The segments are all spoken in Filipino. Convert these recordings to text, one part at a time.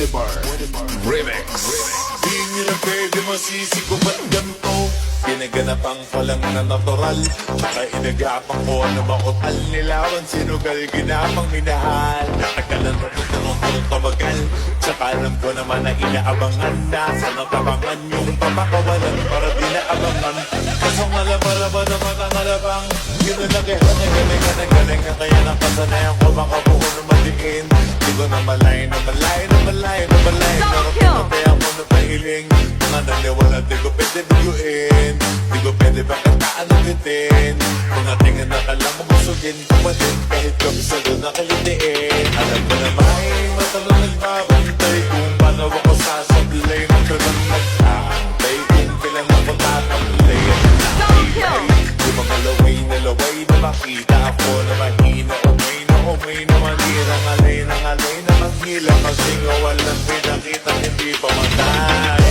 Remix. Di nyo na pwede masisi ko ba't ganito? Ginaganapan ko lang na natural, tsaka inagapang ko na makutal. Nilawan sinugal, ginapang minahal. Natagalan mo kung tunong tumagal, tsaka alam ko naman na inaabangan. Nasa natabangan yung papakawalan para di naabangan. Kasong alabaraban naman ang alabang, ginalakihan na galing na kaya nakasanayan ko makabuo na madiin. Di ko na malay na pinatay ako na pahiling. Mga naniwala di ko pwede biguin, di ko pwede pagkataan ng bitin. Mga tingin na kalang mabusugin, kumatin kahit kabisado na kalitiin. Alam ko na may matalong nagbabantay kung paano ako sasablay. Magkalang nag-aantay kung kailan ako tatamlay. Yung mga laway na makita ako na mahina. Umay na manirang alay na manghila. Kasi nga walang pinakita hindi pa matay.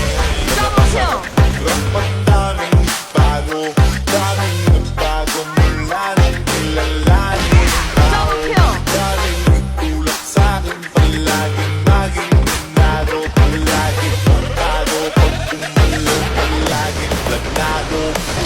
Ang daming bago, daming nagbago mula nang kilalanin tao. Daming nagtulak sa'kin palaging maging minado. Palaging pagkado, pag umalo palaging lagnado.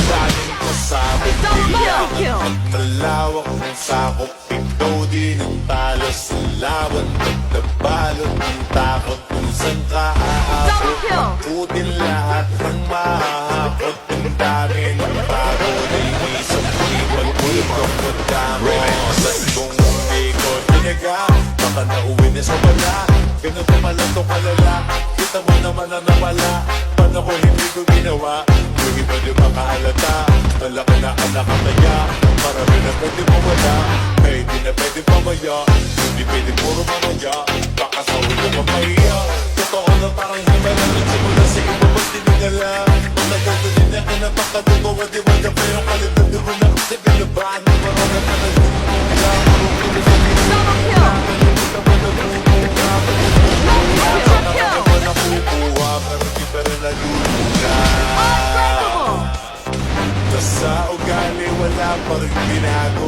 Daming kasabot kailangan magmalawak ng sakop. Ikaw din ang talo sa laban, nagtabalot ng takot kung saan ka aabot. Makutin lahat ng mahahakot. Ang dami ng bago na inisip iwan ko yung pagdamo. Kung hindi ko tinaga, baka nauwi na sa wala. Ganun pa malang to kalala, kita mo naman na nawala. Paano ko hindi ko ginawa? Yung iba di makahalata, malaki na anak ang kaya. Marami na pwede mawala, may di na pwede pamaya. Hindi pwede puro mamaya, baka sa ulo mapahiya. Totoo na parang himala, nagsimula sa iba ba't tinigala? Matagal ko din na kinapakadugo, di mo na pa yung kalidad. Di mo na kasi binabaan, marami na nagsimula. Marami sa nila, nakalimutan mo na bumuha. Nakalimutan mo na kukuha, pero di pa rin naluluga. Sa ugali wala pa rin binago.